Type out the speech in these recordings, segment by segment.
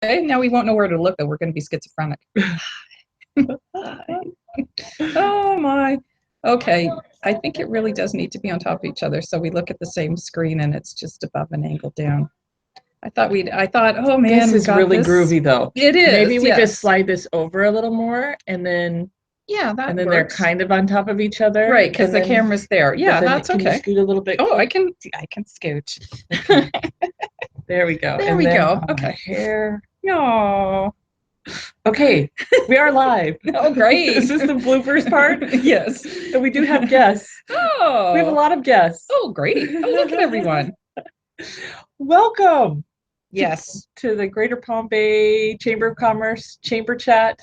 now we won't know where to look, though. We're going to be schizophrenic. Oh, my. Okay. I think it really does need to be on top of each other, so we look at the same screen and it's just above an angle down. I thought, oh man, this is really groovy though. It is. Maybe we just slide this over a little more, and then that then works. they're kind of on top of each other, right? Because the camera's there. Yeah, that's can okay. You scoot a little bit. Oh, I can scooch. There we go. There we go. Okay. Hair. No. Okay, we are live. Oh, great. Is this the bloopers part? Yes. And we do have guests. Oh. We have a lot of guests. Oh, great. Oh, look at everyone. Welcome. Yes. To the Greater Palm Bay Chamber of Commerce Chamber Chat.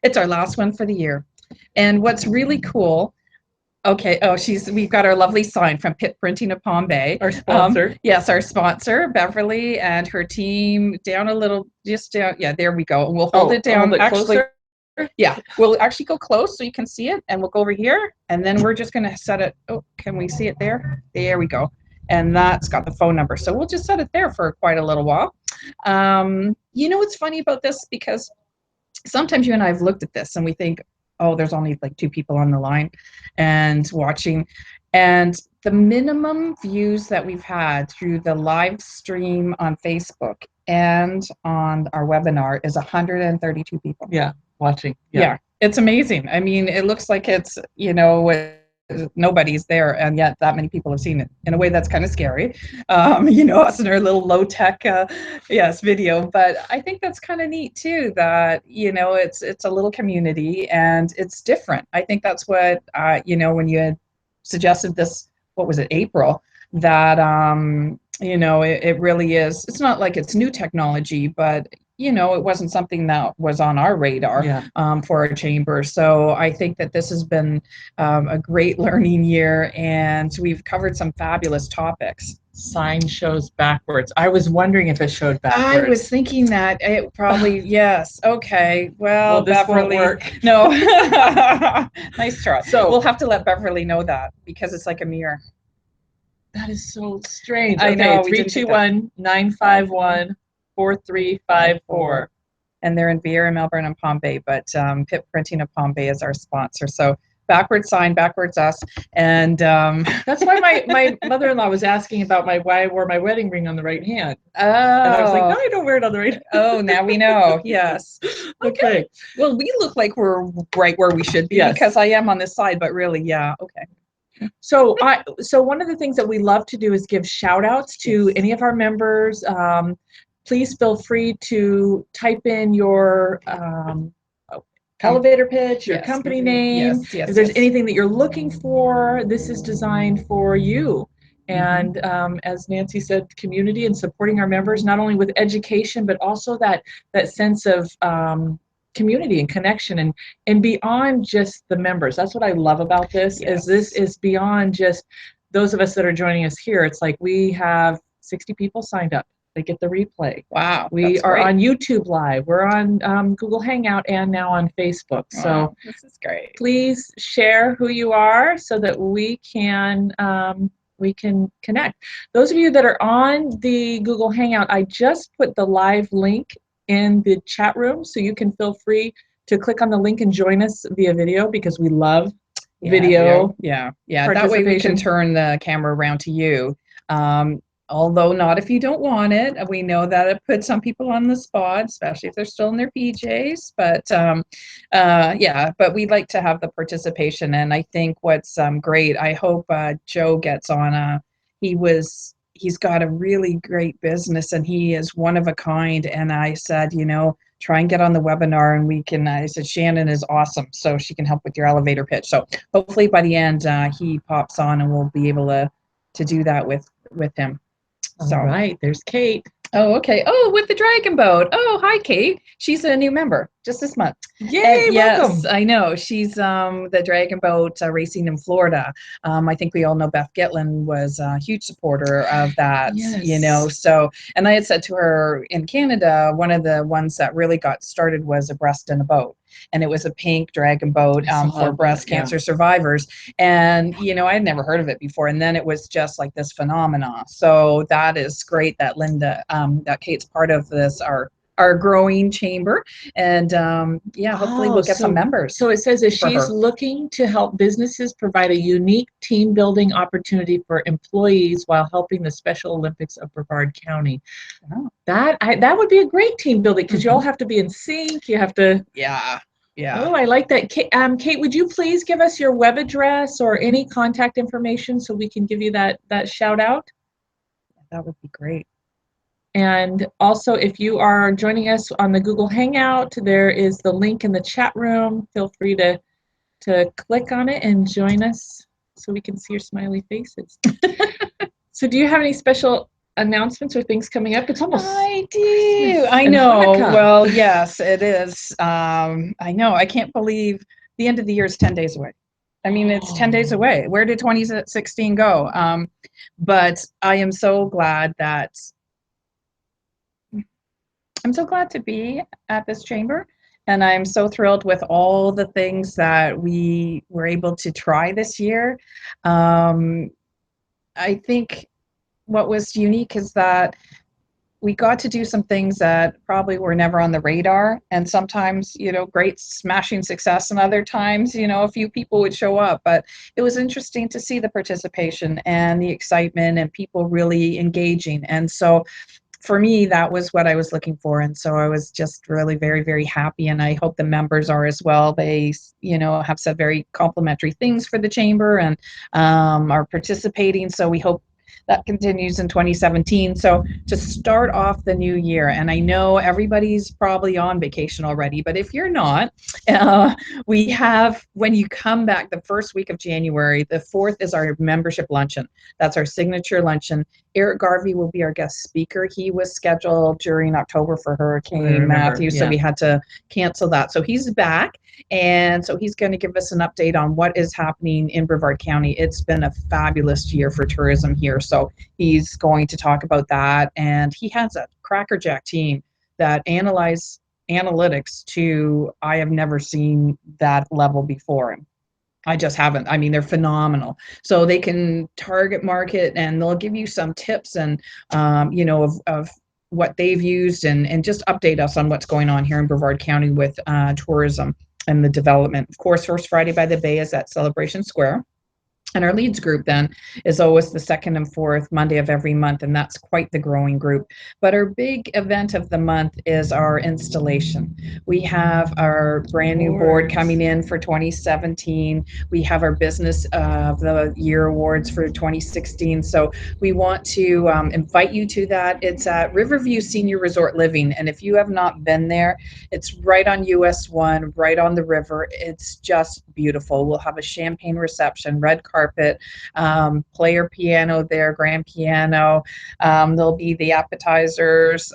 It's our last one for the year. And what's really cool, okay, we've got our lovely sign from Pip Printing of Palm Bay. Our sponsor. Yes, our sponsor, Beverly, and her team down a little, just down. Yeah, there we go. And we'll hold it down. Actually, yeah, we'll actually go close so you can see it, and we'll go over here, and then we're just going to set it. Oh, can we see it there? There we go. And that's got the phone number. So we'll just set it there for quite a little while. You know what's funny about this? Because sometimes you and I have looked at this and we think, oh, there's only like 2 people on the line and watching. And the minimum views that we've had through the live stream on Facebook and on our webinar is 132 people. Yeah, watching. Yeah, it's amazing. I mean, it looks like it's, nobody's there, and yet that many people have seen it. In a way, that's kind of scary, us in our little low-tech video. But I think that's kind of neat too, that it's a little community and it's different. I think that's what when you had suggested this, what was it, April, that it really is. It's not like it's new technology, but it wasn't something that was on our radar for our chamber. So I think that this has been a great learning year, and we've covered some fabulous topics. Sign shows backwards. I was wondering if it showed backwards. I was thinking that it probably, yes. Okay. Well, this Beverly, won't work. No. Nice try. So we'll have to let Beverly know that, because it's like a mirror. That is so strange. I know. 321-951-4354. And they're in Viera, Melbourne, and Palm Bay, but Pip Printing of Palm Bay is our sponsor. So backwards sign, backwards us. And that's why my mother-in-law was asking about why I wore my wedding ring on the right hand. Oh. And I was like, no, I don't wear it on the right hand. Oh, now we know. Yes. Okay. Well, we look like we're right where we should be, because I am on this side, but really, yeah. Okay. So one of the things that we love to do is give shout outs to any of our members. Please feel free to type in your elevator pitch, your company name. If there's anything that you're looking for, this is designed for you. And as Nancy said, community and supporting our members, not only with education, but also that sense of community and connection and beyond just the members. That's what I love about this. This is beyond just those of us that are joining us here. It's like we have 60 people signed up. They get the replay. Wow. We are on YouTube Live. We're on Google Hangout and now on Facebook. Wow, so this is great. Please share who you are so that we can connect. Those of you that are on the Google Hangout, I just put the live link in the chat room, so you can feel free to click on the link and join us via video, because we love video. Yeah. That way we can turn the camera around to you. Although not if you don't want it. We know that it puts some people on the spot, especially if they're still in their PJs. But but we like to have the participation. And I think what's great, I hope Joe gets on. He's got a really great business, and he is one of a kind. And I said, try and get on the webinar, and I said, Shannon is awesome, so she can help with your elevator pitch. So hopefully by the end, he pops on and we'll be able to do that with him. So. All right, there's Kate. Oh, okay. Oh, with the dragon boat. Oh, hi, Kate. She's a new member. just this month. Yay, welcome. Yes, I know. She's the Dragon Boat racing in Florida. I think we all know Beth Gitlin was a huge supporter of that, you know. So, and I had said to her, in Canada, one of the ones that really got started was A Breast in a Boat. And it was a pink dragon boat for breast cancer survivors. And, you know, I had never heard of it before. And then it was just like this phenomenon. So that is great that Linda, that Kate's part of this, our growing chamber, and yeah, hopefully we'll get some members. So it says that she's looking to help businesses provide a unique team building opportunity for employees while helping the Special Olympics of Brevard County. Oh. That would be a great team building, because you all have to be in sync. You have to. Yeah. Yeah. Oh, I like that. Kate, would you please give us your web address or any contact information so we can give you that shout out? That would be great. And also, if you are joining us on the Google Hangout, there is the link in the chat room. Feel free to click on it and join us so we can see your smiley faces. So do you have any special announcements or things coming up? It's almost I do. I know. Well, yes, it is. I know. I can't believe the end of the year is 10 days away. I mean, it's 10 days away. Where did 2016 go? But I am so glad that I'm so glad to be at this chamber, and I'm so thrilled with all the things that we were able to try this year. I think what was unique is that we got to do some things that probably were never on the radar, and sometimes, you know, great smashing success, and other times, you know, a few people would show up. But it was interesting to see the participation and the excitement and people really engaging. And so for me, that was what I was looking for. And so I was just really very, very happy. And I hope the members are as well. They, you know, have said very complimentary things for the chamber and are participating. So we hope that continues in 2017. So to start off the new year, and I know everybody's probably on vacation already, but if you're not, we have, when you come back the first week of January, the 4th is our membership luncheon. That's our signature luncheon. Eric Garvey will be our guest speaker. He was scheduled during October for Hurricane Matthew, so we had to cancel that. So he's back. And so he's going to give us an update on what is happening in Brevard County. It's been a fabulous year for tourism here. So he's going to talk about that. And he has a crackerjack team that analyze analytics to, I have never seen that level before. I just haven't. I mean, they're phenomenal. So they can target market, and they'll give you some tips and, you know, of what they've used, and just update us on what's going on here in Brevard County with tourism and the development. Of course, First Friday by the Bay is at Celebration Square. And our leads group then is always the 2nd and 4th Monday of every month, and that's quite the growing group. But our big event of the month is our installation. We have our brand new board coming in for 2017. We have our Business of the Year awards for 2016. So we want to invite you to that. It's at Riverview Senior Resort Living, and if you have not been there, it's right on US 1, right on the river. It's just beautiful. We'll have a champagne reception, red carpet, player piano there, grand piano. There'll be the appetizers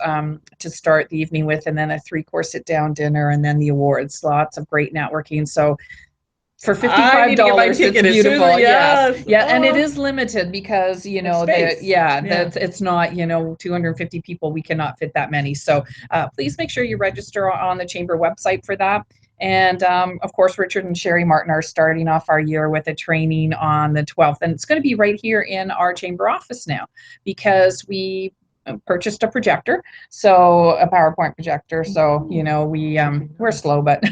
to start the evening with, and then a 3-course sit-down dinner, and then the awards. Lots of great networking. So for $55, it's beautiful. Yes. Yeah, and it is limited because, you know, it's not, you know, 250 people. We cannot fit that many. So please make sure you register on the chamber website for that. And of course, Richard and Sherry Martin are starting off our year with a training on the 12th. And it's going to be right here in our chamber office now, because we purchased a projector, so a PowerPoint projector. So, you know, we're slow, but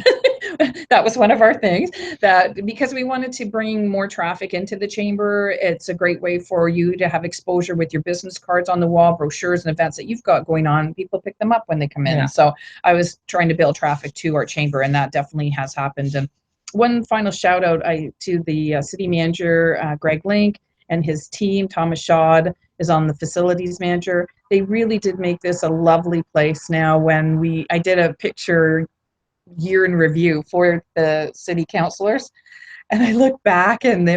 that was one of our things, that because we wanted to bring more traffic into the chamber. It's a great way for you to have exposure with your business cards on the wall, brochures and events that you've got going on. People pick them up when they come in. So I was trying to build traffic to our chamber, and that definitely has happened. And one final shout out to the city manager, Greg Link, and his team. Thomas Shod is on the facilities manager. They really did make this a lovely place. Now, when I did a picture year in review for the city councilors, and I look back, and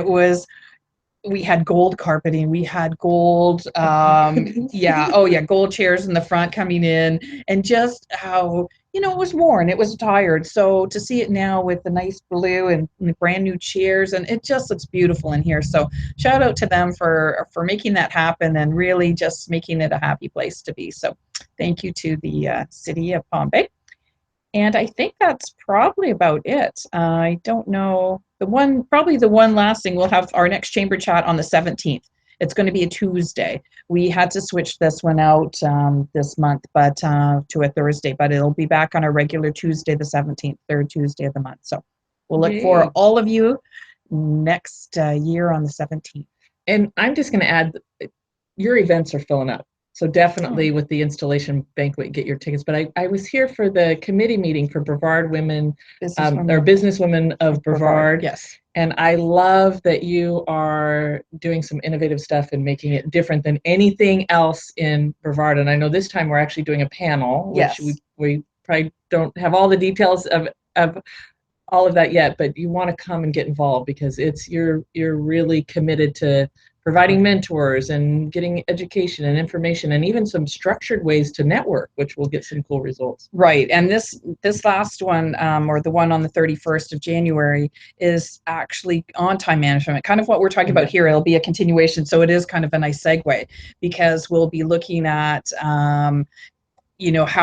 we had gold carpeting, we had gold, gold chairs in the front coming in, and just how it was worn, it was tired. So to see it now with the nice blue and the brand new chairs, and it just looks beautiful in here. So shout out to them for making that happen and really just making it a happy place to be. So thank you to the city of Palm Bay. And I think that's probably about it. I don't know. Probably the one last thing, we'll have our next chamber chat on the 17th. It's going to be a Tuesday. We had to switch this one out this month, but to a Thursday, but it'll be back on a regular Tuesday, the 17th, third Tuesday of the month. So we'll look for all of you next year on the 17th. And I'm just going to add, your events are filling up. So definitely with the installation banquet, get your tickets. But I was here for the committee meeting for Brevard Women, or Businesswomen of Brevard. Yes. And I love that you are doing some innovative stuff and making it different than anything else in Brevard. And I know this time we're actually doing a panel, which we probably don't have all the details of all of that yet, but you want to come and get involved because you're really committed to providing mentors and getting education and information and even some structured ways to network, which will get some cool results. Right. And this last one, or the one on the 31st of January, is actually on time management, kind of what we're talking about here. It'll be a continuation. So it is kind of a nice segue because we'll be looking at, how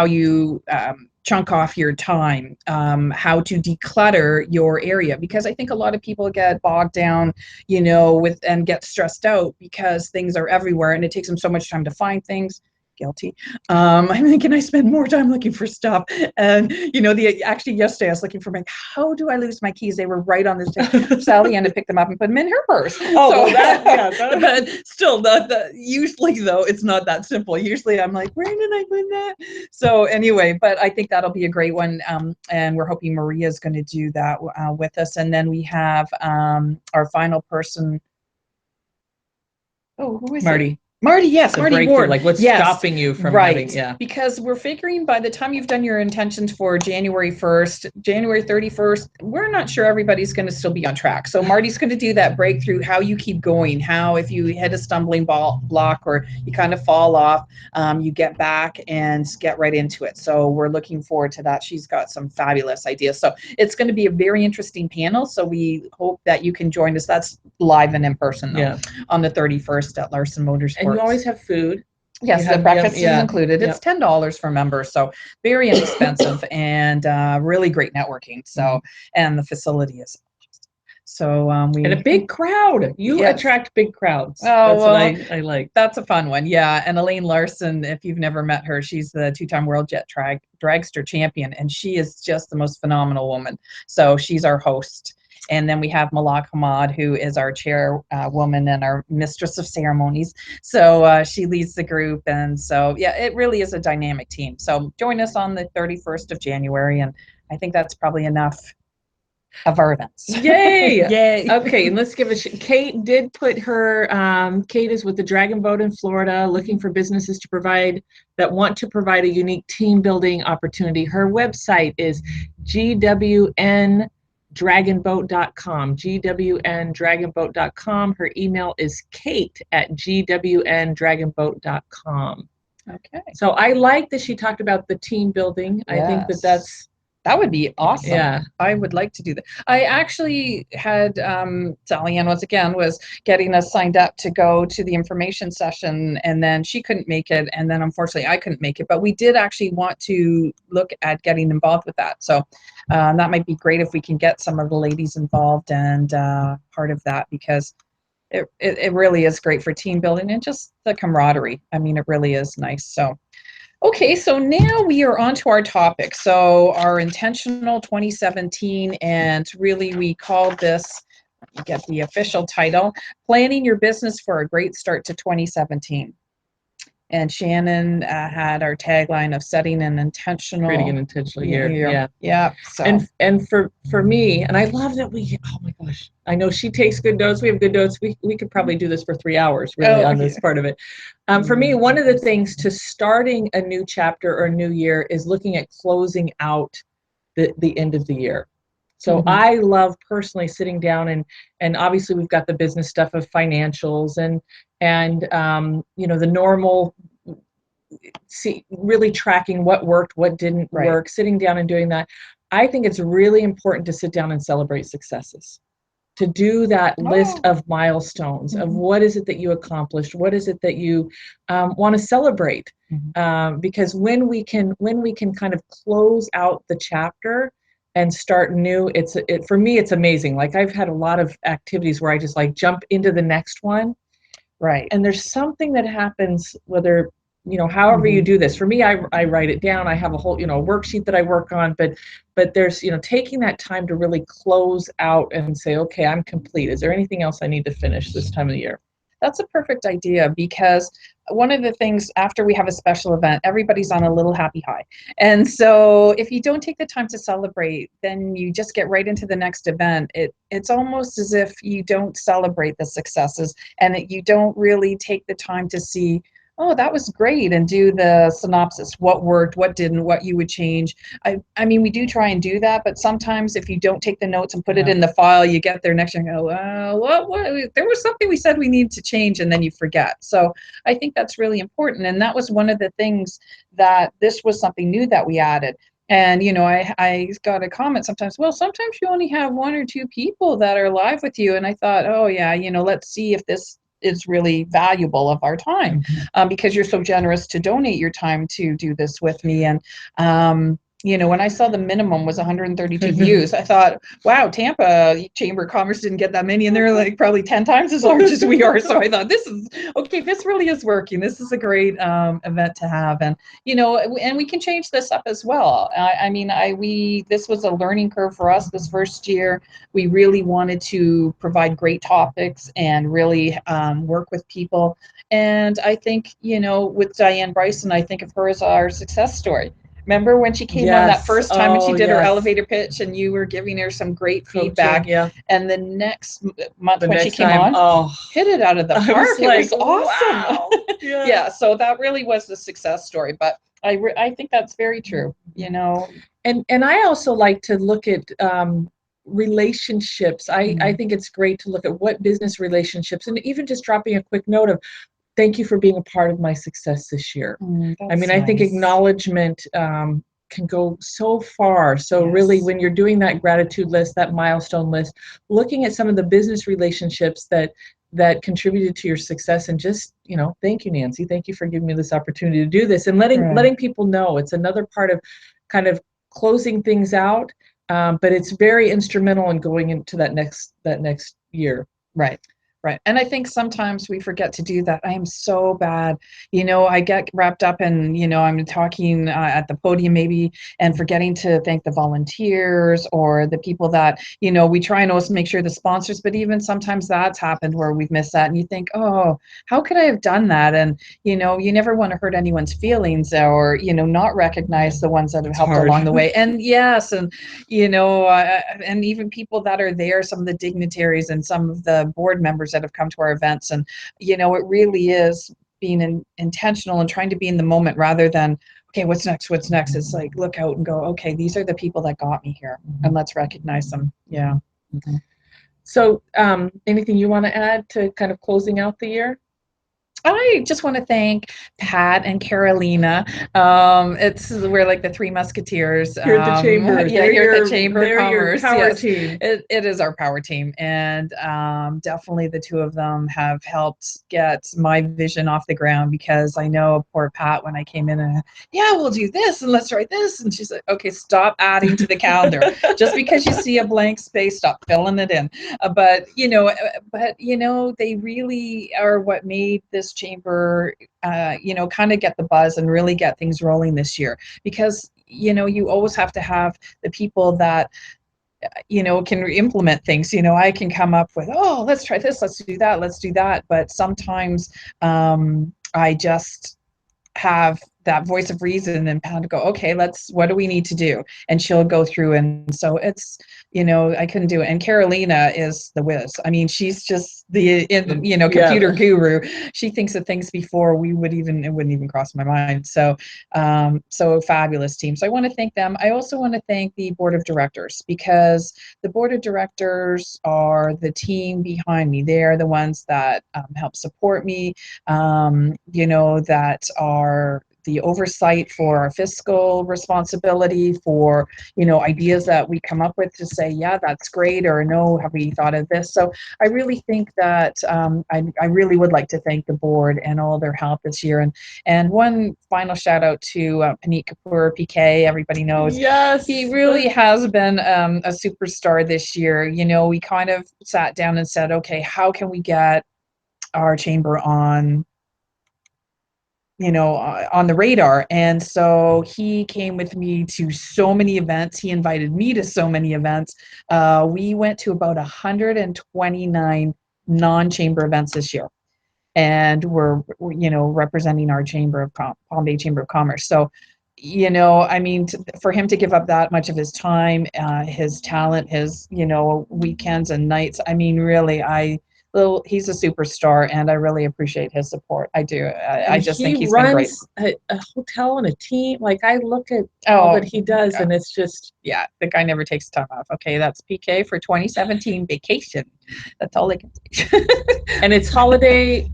you chunk off your time, how to declutter your area, because I think a lot of people get bogged down, and get stressed out because things are everywhere and it takes them so much time to find things. Guilty. I'm thinking I spend more time looking for stuff. And, actually yesterday I was looking for how do I lose my keys? They were right on this table. Sally had to pick them up and put them in her purse. But still, usually though, it's not that simple. Usually I'm like, where did I put that? So anyway, but I think that'll be a great one. And we're hoping Maria's going to do that with us. And then we have our final person. Oh, who is Marty? It? Marty, yes, Marty Ward. Like what's stopping you from having, because we're figuring by the time you've done your intentions for January 1st, January 31st, we're not sure everybody's going to still be on track. So Marty's going to do that breakthrough, how you keep going, how if you hit a stumbling block or you kind of fall off, you get back and get right into it. So we're looking forward to that. She's got some fabulous ideas. So it's going to be a very interesting panel. So we hope that you can join us. That's live and in person though, on the 31st at Larson Motorsports. And you always have food. Yes, the breakfast is included. It's $10 for members, so very inexpensive and really great networking. So, and the facility is so and a big crowd. You attract big crowds. That's what I like. That's a fun one. Yeah, and Elaine Larson, if you've never met her, she's the two-time World Jet Dragster champion, and she is just the most phenomenal woman. So she's our host. And then we have Malak Hamad, who is our chairwoman and our mistress of ceremonies. So she leads the group. And so, it really is a dynamic team. So join us on the 31st of January. And I think that's probably enough of our events. Yay! Yay! Okay, and let's give Kate did put her, Kate is with the Dragon Boat in Florida, looking for businesses that want to provide a unique team building opportunity. Her website is GWNDragonboat.com, GWNDragonboat.com. Her email is kate@GWNDragonboat.com. Okay. So I like that she talked about the team building. Yes. I think that would be awesome. Yeah. I would like to do that. I actually had, Sally Ann once again was getting us signed up to go to the information session, and then she couldn't make it, and then unfortunately I couldn't make it, but we did actually want to look at getting involved with that. So that might be great if we can get some of the ladies involved and part of that, because it really is great for team building and just the camaraderie. I mean, it really is nice. So okay, so now we are on to our topic. So our intentional 2017, and really we called this, get the official title, Planning Your Business for a Great Start to 2017. And Shannon had our tagline of setting an intentional, creating an intentional year. Yeah. So and for me, and I love that oh my gosh, I know she takes good notes. We have good notes. We could probably do this for 3 hours really on this part of it. For me, one of the things to starting a new chapter or a new year is looking at closing out the end of the year. So I love personally sitting down and obviously we've got the business stuff of financials and the normal really tracking what worked, what didn't work, sitting down and doing that. I think it's really important to sit down and celebrate successes, to do that list of milestones of what is it that you accomplished, what is it that you want to celebrate, because when we can kind of close out the chapter and start new, for me it's amazing. Like, I've had a lot of activities where I just like jump into the next one, and there's something that happens, whether however you do this. For me, I write it down. I have a whole worksheet that I work on, but there's taking that time to really close out and say, okay, I'm complete. Is there anything else I need to finish this time of the year? That's a perfect idea, because one of the things after we have a special event, everybody's on a little happy high. And so if you don't take the time to celebrate, then you just get right into the next event. It's almost as if you don't celebrate the successes, and you don't really take the time to see, oh, that was great, and do the synopsis, what worked, what didn't, what you would change. I mean, we do try and do that, but sometimes if you don't take the notes and put it in the file, you get there next year and go, what, there was something we said we need to change, and then you forget. So I think that's really important, and that was one of the things that this was something new that we added. And, I got a comment sometimes, well, sometimes you only have 1 or 2 people that are live with you. And I thought, oh yeah, let's see if this is really valuable of our time, because you're so generous to donate your time to do this with me. And when I saw the minimum was 132 views, I thought, wow, Tampa Chamber of Commerce didn't get that many, and they're like probably 10 times as large as we are. So I thought, this is okay, this really is working. This is a great event to have. And and we can change this up as well. This was a learning curve for us this first year. We really wanted to provide great topics and really work with people. And I think, with Diane Bryson, I think of her as our success story. Remember when she came on that first time and she did her elevator pitch, and you were giving her some great feedback. And the next month when she came on, hit it out of the park. It was awesome. Wow. Yeah, so that really was the success story. But I think that's very true, And I also like to look at relationships. I think it's great to look at what business relationships, and even just dropping a quick note of, thank you for being a part of my success this year. I think acknowledgement can go so far. So really, when you're doing that gratitude list, that milestone list, looking at some of the business relationships that contributed to your success, and just, thank you, Nancy. Thank you for giving me this opportunity to do this, and letting people know. It's another part of kind of closing things out, but it's very instrumental in going into that next year. Right. And I think sometimes we forget to do that. I am so bad. I get wrapped up in, I'm talking at the podium maybe, and forgetting to thank the volunteers or the people that, we try and always make sure the sponsors, but even sometimes that's happened where we've missed that. And you think, oh, how could I have done that? And, you never want to hurt anyone's feelings, or, not recognize the ones that have helped along the way. And yes, and, and even people that are there, some of the dignitaries and some of the board members that have come to our events. And it really is being intentional and trying to be in the moment, rather than, okay, what's next? It's like, look out and go, okay, these are the people that got me here, and let's recognize them. So anything you want to add to kind of closing out the year? I just want to thank Pat and Carolina. We're like the Three Musketeers. Here at the Chamber. Here at the Chamber of Commerce. Your power team. It is our power team. And definitely the two of them have helped get my vision off the ground, because I know poor Pat, when I came in and, we'll do this and let's write this. And she's like, okay, stop adding to the calendar. Just because you see a blank space, stop filling it in. But they really are what made this chamber kind of get the buzz and really get things rolling this year, because you always have to have the people that can implement things. I can come up with, oh, let's try this, let's do that, but sometimes I just have that voice of reason and Pat to go, okay, what do we need to do? And she'll go through. And so it's, I couldn't do it. And Carolina is the whiz. I mean, she's just the computer guru. She thinks of things before it wouldn't even cross my mind. So so fabulous team. So I want to thank them. I also want to thank the board of directors, because the board of directors are the team behind me. They are the ones that help support me, that are the oversight for our fiscal responsibility, for, you know, ideas that we come up with to say, yeah, that's great, or no, have we thought of this? So I really think that I really would like to thank the board and all their help this year. And one final shout out to Paneet Kapoor, PK. Everybody knows, yes, he really has been a superstar this year. You know, we kind of sat down and said, okay, how can we get our chamber on, you know, on the radar? And so he came with me to so many events. He invited me to so many events. We went to about 129 non-chamber events this year, and we're, you know, representing our chamber of Palm Bay Chamber of Commerce. So, you know, I mean, for him to give up that much of his time, his talent, his, you know, weekends and nights, I mean, really, he's a superstar, and I really appreciate his support. I do. I just think he's been great. He runs a hotel and a team. Like, I look at all that he does, and it's just, yeah, the guy never takes time off. Okay, that's PK for 2017 vacation. That's all I can say. And it's Holiday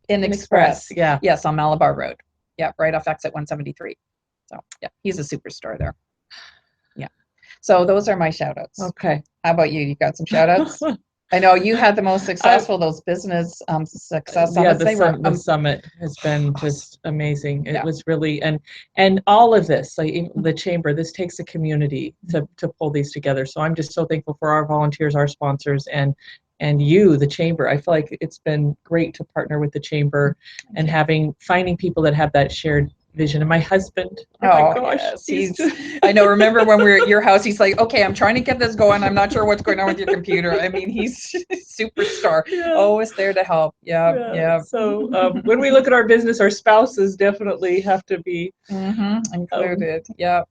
Inn Express. Yeah. Yes, on Malabar Road. Yeah, right off exit 173. So yeah, he's a superstar there. Yeah. So those are my shout outs. Okay. How about you? You got some shout outs? I know you had the most successful, those business success summits. Yeah, the summit has been just amazing. It was really, and all of this, like the chamber, this takes a community to pull these together. So I'm just so thankful for our volunteers, our sponsors, and you, the chamber. I feel like it's been great to partner with the chamber and finding people that have that shared vision. And my husband, oh my gosh, yes, he's I know, remember when we were at your house, he's like, okay, I'm trying to get this going, I'm not sure what's going on with your computer. I mean, he's superstar. Yeah. Always there to help. Yeah. So when we look at our business, our spouses definitely have to be included. Yeah.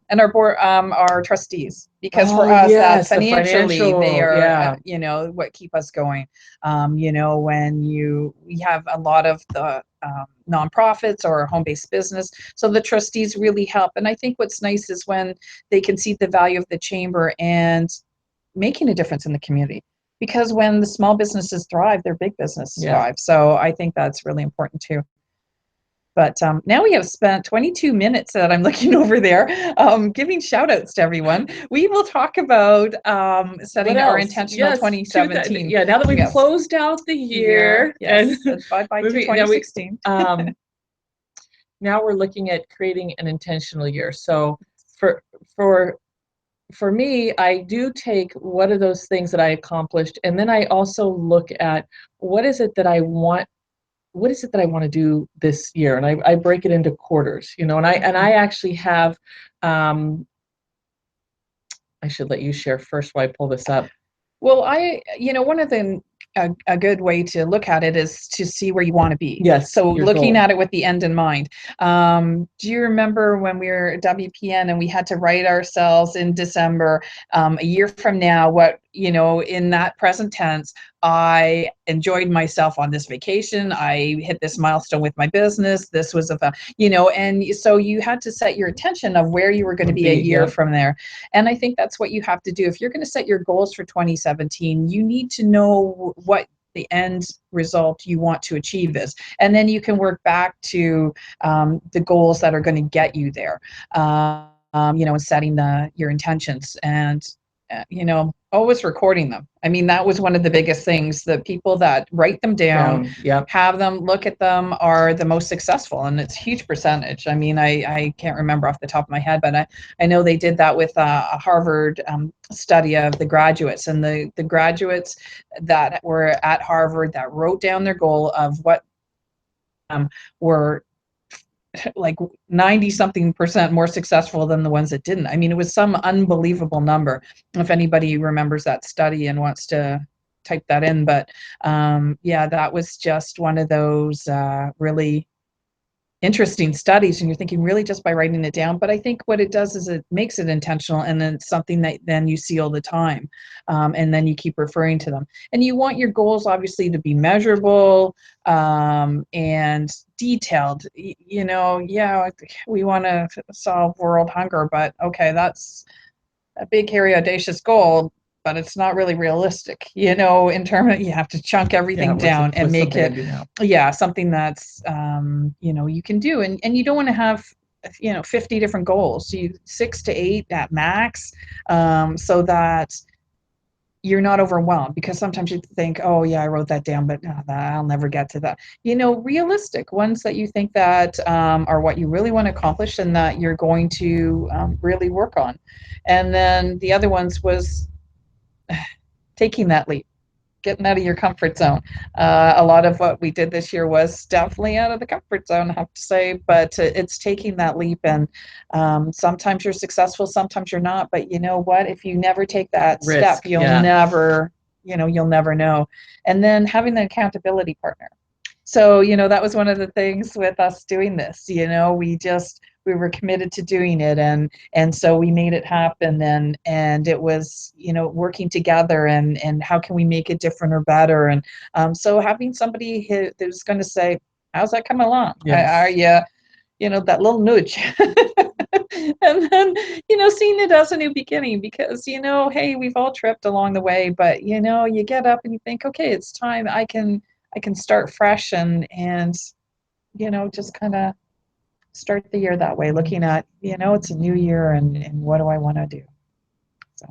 And our board, our trustees, because for us, that financially, they are you know, what keep us going. You know, when we have a lot of the nonprofits or home-based business, so the trustees really help. And I think what's nice is when they can see the value of the chamber and making a difference in the community, because when the small businesses thrive, their big businesses thrive. So I think that's really important too. But now we have spent 22 minutes that I'm looking over there, giving shout outs to everyone. We will talk about setting our intentional 2017. Yeah, now that we've closed out the year. And bye-bye to 2016. Now we're looking at creating an intentional year. So for me, I do take what are those things that I accomplished, and then I also look at what is it that I want to do this year, and I break it into quarters, you know, and I actually have I should let you share first while I pull this up. Well, you know, one of the a good way to look at it is to see where you want to be. Yes. So looking at it with the end in mind. Do you remember when we were at WPN and we had to write ourselves in December, a year from now, what, you know, in that present tense, I enjoyed myself on this vacation, I hit this milestone with my business, this was you know, and so you had to set your intention of where you were going to be a year from there. And I think that's what you have to do. If you're going to set your goals for 2017, you need to know what the end result you want to achieve is, and then you can work back to the goals that are going to get you there, you know, and setting your intentions, and you know, always recording them. I mean, that was one of the biggest things. The people that write them down, have them, look at them, are the most successful, and it's a huge percentage. I mean, I can't remember off the top of my head, but I know they did that with a Harvard study of the graduates, and the graduates that were at Harvard that wrote down their goal of what were like 90-something% more successful than the ones that didn't. I mean, it was some unbelievable number. If anybody remembers that study and wants to type that in, but yeah, that was just one of those really interesting studies, and you're thinking, really, just by writing it down? But I think what it does is it makes it intentional, and then it's something that then you see all the time, and then you keep referring to them. And you want your goals obviously to be measurable and detailed. You know, yeah, we want to solve world hunger, but okay, that's a big, hairy, audacious goal. but it's not really realistic, you know, in terms of you have to chunk everything down and make it, something that's, you know, you can do. And you don't want to have, you know, 50 different goals. You 6 to 8 at max, so that you're not overwhelmed, because sometimes you think, oh yeah, I wrote that down, but I'll never get to that. You know, realistic ones that you think that are what you really want to accomplish and that you're going to really work on. And then the other ones was taking that leap, getting out of your comfort zone. A lot of what we did this year was definitely out of the comfort zone, I have to say, but it's taking that leap. And sometimes you're successful, sometimes you're not. But you know what? If you never take that step, you'll never, you know, you'll never know. And then having the accountability partner. So, you know, that was one of the things with us doing this. You know, we were committed to doing it, and so we made it happen. And it was, you know, working together, and how can we make it different or better. And so having somebody who's going to say, how's that coming along? Are you, you know, that little nudge. And then, you know, seeing it as a new beginning, because, you know, hey, we've all tripped along the way, but, you know, you get up and you think, okay, it's time. I can start fresh, and you know, just kind of start the year that way, looking at, you know, it's a new year, and what do I want to do. So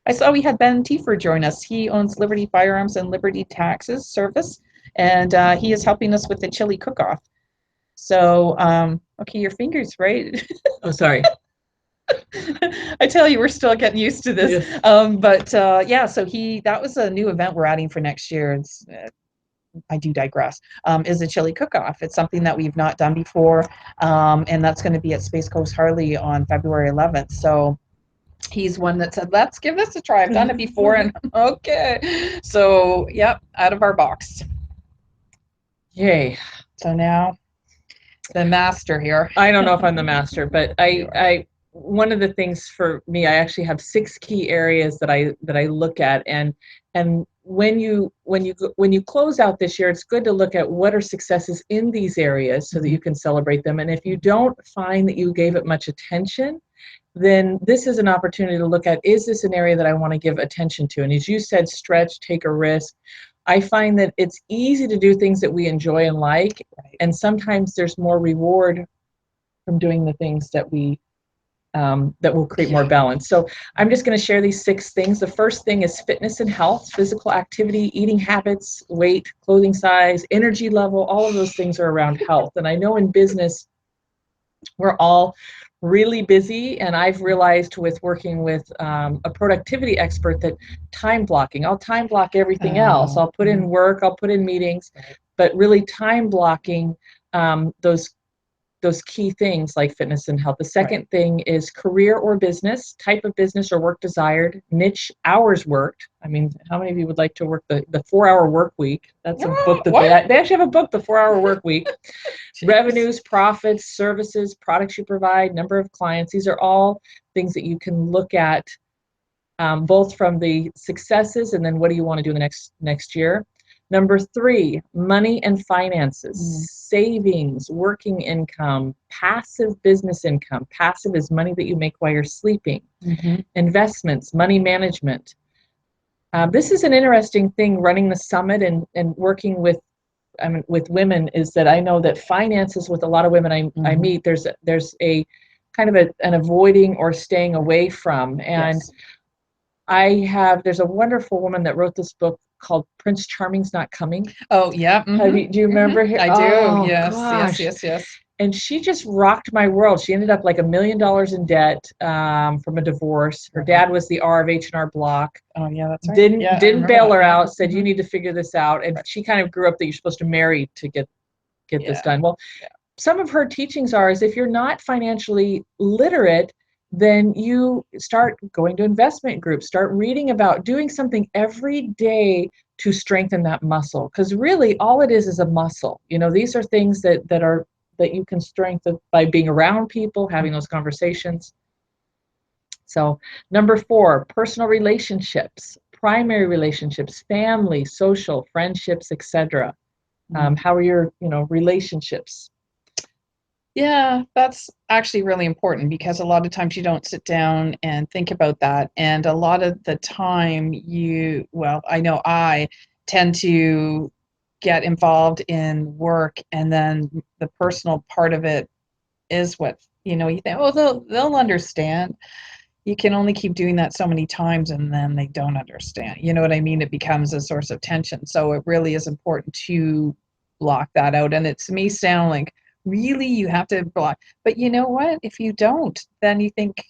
I saw we had Ben Tiefer join us. He owns Liberty Firearms and Liberty Taxes Service, and he is helping us with the chili cook-off. So okay, your fingers, right? Oh, sorry. I tell you, we're still getting used to this. Yes. But yeah, so that was a new event we're adding for next year. It's I do digress, is a chili cook-off. It's something that we've not done before, and that's going to be at Space Coast Harley on February 11th. So he's one that said, let's give this a try. I've done it before, and okay. So, yep, out of our box. Yay. So now, the master here. I don't know if I'm the master, but I one of the things for me, I actually have 6 key areas that I look at, and when you close out this year, it's good to look at what are successes in these areas so that you can celebrate them. And if you don't find that you gave it much attention, then this is an opportunity to look at, is this an area that I want to give attention to? And as you said, stretch, take a risk. I find that it's easy to do things that we enjoy and like, and sometimes there's more reward from doing the things that we that will create more balance. So I'm just going to share these 6 things. The first thing is fitness and health, physical activity, eating habits, weight, clothing size, energy level. All of those things are around health. And I know in business, we're all really busy, and I've realized with working with a productivity expert that time blocking, I'll time block everything else. I'll put in work, I'll put in meetings, but really time blocking those key things like fitness and health. The second thing is career or business, type of business or work desired, niche, hours worked. I mean, how many of you would like to work the 4-hour work week? That's a book that they actually have a book, The 4-Hour Work Week. Revenues, profits, services, products you provide, number of clients. These are all things that you can look at, both from the successes and then what do you want to do in the next year. Number 3, money and finances, savings, working income, passive business income. Passive is money that you make while you're sleeping. Investments, money management. This is an interesting thing, running the summit and working with women, is that I know that finances, with a lot of women I meet, there's a kind of an avoiding or staying away from. And there's a wonderful woman that wrote this book called Prince Charming's Not Coming. Oh, yeah. Do you remember her? I do. Oh, yes, gosh. yes. And she just rocked my world. She ended up like $1 million in debt from a divorce. Her dad was the R of H&R Block. Oh, yeah, that's right. Didn't bail her out, said, you need to figure this out. And she kind of grew up that you're supposed to marry to get this done. Well, some of her teachings is if you're not financially literate, then you start going to investment groups, start reading about doing something every day to strengthen that muscle. Because really all it is a muscle. You know, these are things that you can strengthen by being around people, having those conversations. So number 4, personal relationships, primary relationships, family, social, friendships, etc. How are your relationships? Yeah, that's actually really important because a lot of times you don't sit down and think about that. And a lot of the time well, I know I tend to get involved in work, and then the personal part of it is what, you think, oh, they'll understand. You can only keep doing that so many times and then they don't understand. You know what I mean? It becomes a source of tension. So it really is important to block that out. And it's me sound like, really, you have to block. But you know what? If you don't, then you think,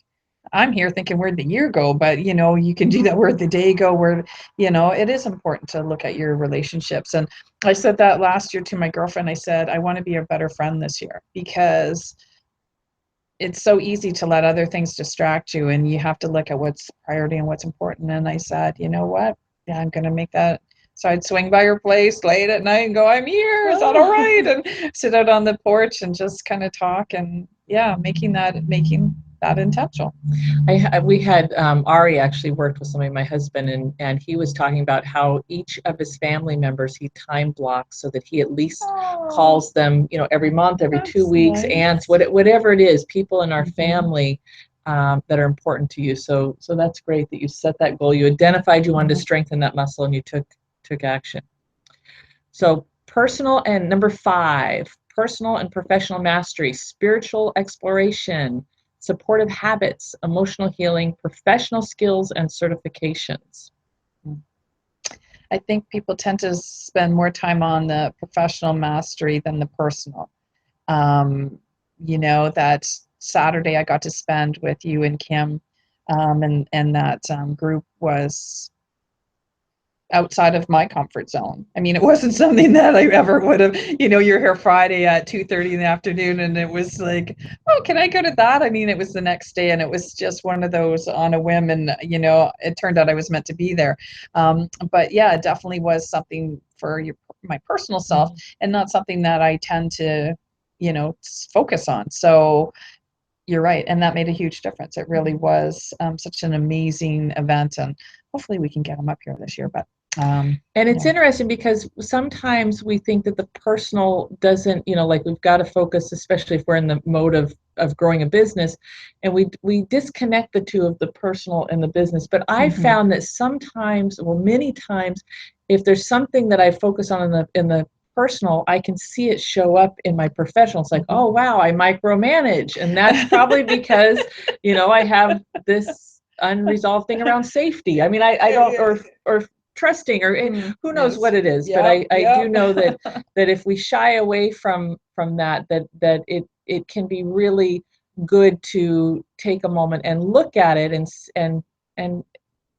I'm here thinking where'd the year go? But you can do that, where'd the day go? It is important to look at your relationships. And I said that last year to my girlfriend. I said, I want to be a better friend this year because it's so easy to let other things distract you, and you have to look at what's priority and what's important. And I said, you know what? Yeah, I'm going to make that. So I'd swing by her place late at night and go, I'm here. Is that all right? And sit out on the porch and just kind of talk. And yeah, making that intentional. We had Ari actually worked with somebody, my husband, and he was talking about how each of his family members he time blocks so that he at least calls them, every month, every 2 weeks, nice. Aunts, whatever it is, people in our family that are important to you. So that's great that you set that goal. You identified you wanted to strengthen that muscle, and you took action. So personal, and number 5, personal and professional mastery, spiritual exploration, supportive habits, emotional healing, professional skills, and certifications. I think people tend to spend more time on the professional mastery than the personal. That Saturday I got to spend with you and Kim, and that group was outside of my comfort zone. I mean, it wasn't something that I ever would have, you're here Friday at 2:30 in the afternoon, and it was like, oh, can I go to that? I mean, it was the next day, and it was just one of those on a whim, and, it turned out I was meant to be there. But yeah, it definitely was something for my personal self, and not something that I tend to, focus on. So you're right. And that made a huge difference. It really was such an amazing event, and hopefully we can get them up here this year. But and it's interesting because sometimes we think that the personal doesn't, like we've got to focus, especially if we're in the mode of growing a business, and we disconnect the two of the personal and the business. But I found that sometimes, well, many times, if there's something that I focus on in the personal, I can see it show up in my professional. It's like, oh wow, I micromanage, and that's probably because I have this unresolved thing around safety. I mean, I don't, or trusting, or who knows what it is. But I do know that if we shy away from that it can be really good to take a moment and look at it and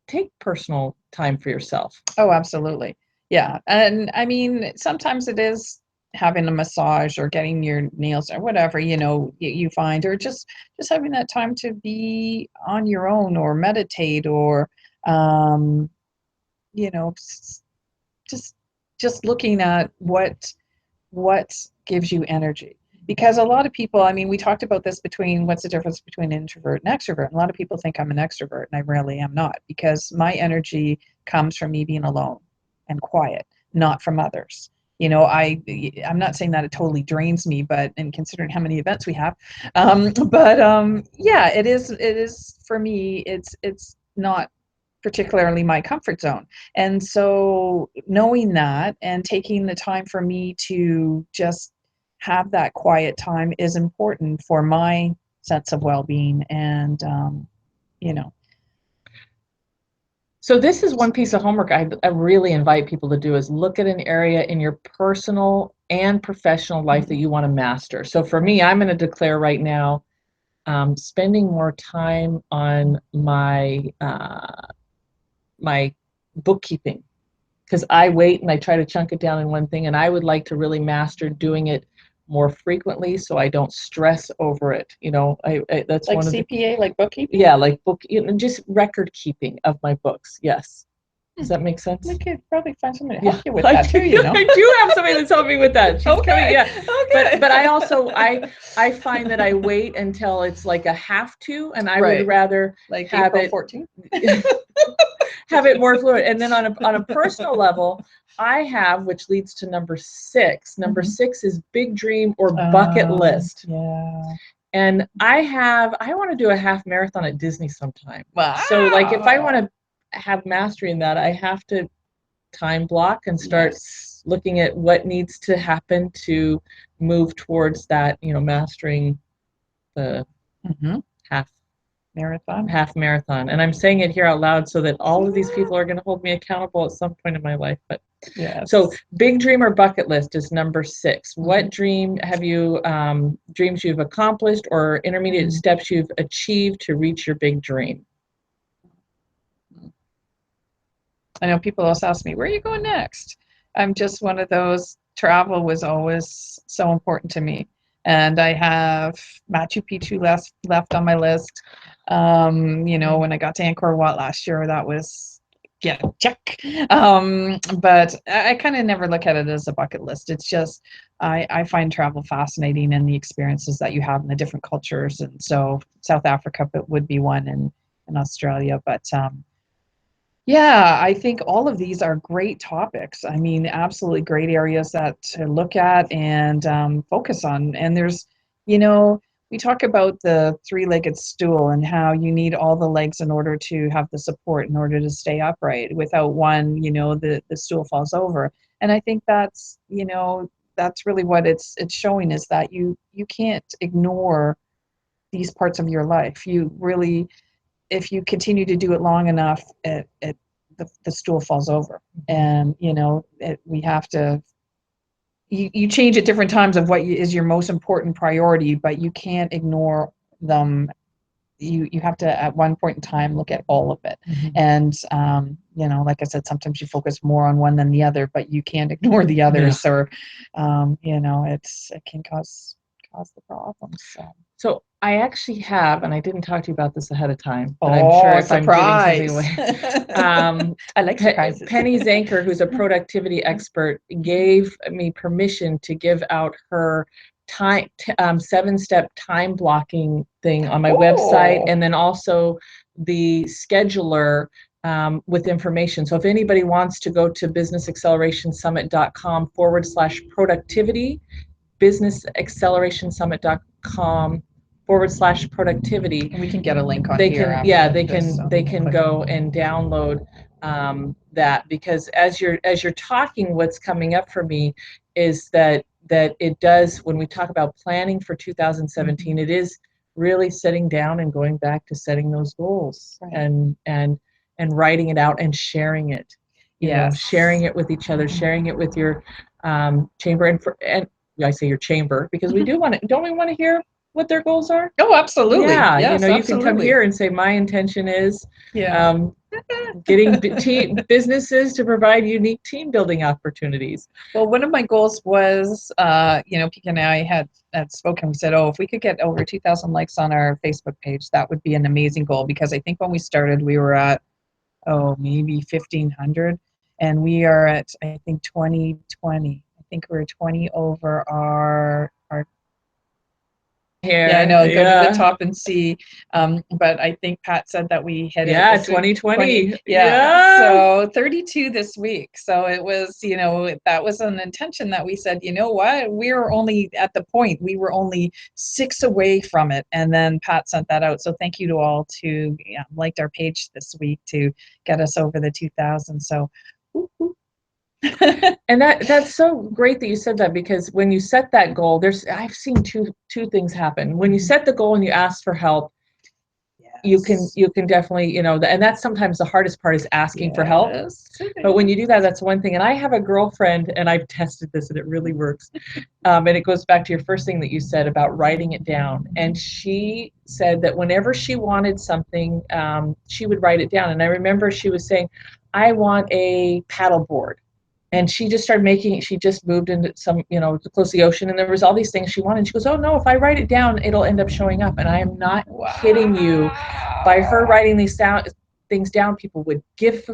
take personal time for yourself. Oh, absolutely. Yeah. And I mean, sometimes it is having a massage or getting your nails or whatever, you find, or just having that time to be on your own or meditate, or just looking at what gives you energy. Because a lot of people, I mean, we talked about this, between what's the difference between an introvert and extrovert. And a lot of people think I'm an extrovert, and I really am not, because my energy comes from me being alone and quiet, not from others. I'm not saying that it totally drains me, but, and considering how many events we have, yeah, it is for me, it's not particularly my comfort zone. And so knowing that and taking the time for me to just have that quiet time is important for my sense of well-being. And so this is one piece of homework I really invite people to do, is look at an area in your personal and professional life that you want to master. So for me, I'm going to declare right now, spending more time on my my bookkeeping, because I wait and I try to chunk it down in one thing, and I would like to really master doing it more frequently so I don't stress over it. That's like one of CPA, like bookkeeping. Yeah, like just record keeping of my books. Yes. Does that make sense? We could probably find somebody to help you with that too. I do have somebody that's helping me with that. She's coming. Yeah. Okay. But I also I find that I wait until it's like a have to, and I would rather like have April 14th. have it more fluid. And then on a personal level, I have, which leads to number 6. Number 6 is big dream or bucket list. Yeah. And I want to do a half marathon at Disney sometime. Wow. So like if I want to have mastery in that, I have to time block and start looking at what needs to happen to move towards that, mastering the half marathon. And I'm saying it here out loud so that all of these people are going to hold me accountable at some point in my life. But so big dream or bucket list is number 6. What dream have you, dreams you've accomplished or intermediate steps you've achieved to reach your big dream? I know people also ask me, where are you going next? I'm just one of those, travel was always so important to me. And I have Machu Picchu left on my list. When I got to Angkor Wat last year, that was, check. But I kind of never look at it as a bucket list. It's just, I find travel fascinating and the experiences that you have in the different cultures. And so South Africa would be one, and in Australia. But yeah, I think all of these are great topics. I mean, absolutely great areas to look at and focus on. And there's, we talk about the 3-legged stool and how you need all the legs in order to have the support in order to stay upright. Without one, the stool falls over. And I think that's really what it's showing, is that you can't ignore these parts of your life. You really, if you continue to do it long enough, the stool falls over. And we have to, you change at different times of what is your most important priority, but you can't ignore them. You have to, at one point in time, look at all of it. And like I said, sometimes you focus more on one than the other, but you can't ignore the others. Or it can cause the problems. So I actually have, and I didn't talk to you about this ahead of time, but I'm sure if surprise. I'm giving something away. I like surprises. Penny Zanker, who's a productivity expert, gave me permission to give out her 7-step time blocking thing on my website, and then also the scheduler with information. So if anybody wants to go to businessaccelerationsummit.com/productivity, businessaccelerationsummit.com/productivity. And we can get a link on they here. They can go and download that, because as you're talking, what's coming up for me is that it does, when we talk about planning for 2017, it is really sitting down and going back to setting those goals, and writing it out and sharing it. Sharing it with each other, sharing it with your chamber, and I say your chamber because we don't we want to hear what their goals are? Oh, absolutely. Yeah, yes, you absolutely. can come here and say, my intention is getting businesses to provide unique team building opportunities. Well, one of my goals was, Pika and I had spoken. We said, if we could get over 2,000 likes on our Facebook page, that would be an amazing goal, because I think when we started, we were at, maybe 1,500, and we are at, I think, 2020. I think we're 20 over our here. Yeah, I know. Go to the top and see. But I think Pat said that we hit it. 2020. So 32 this week. So it was, that was an intention that we said, you know what? We're only at the point, we were only 6 away from it. And then Pat sent that out. So thank you to all who liked our page this week to get us over the 2,000. So whoop. And that's so great that you said that, because when you set that goal, I've seen two things happen. When you set the goal and you ask for help, you can definitely, and that's sometimes the hardest part, is asking for help. But when you do that, that's one thing. And I have a girlfriend, and I've tested this and it really works. And it goes back to your first thing that you said about writing it down. And she said that whenever she wanted something, she would write it down. And I remember she was saying, I want a paddle board. And she just started making it. She just moved into some, close to the ocean, and there was all these things she wanted. And she goes, oh no, if I write it down, it'll end up showing up. And I am not kidding you. By her writing these things down, people would gift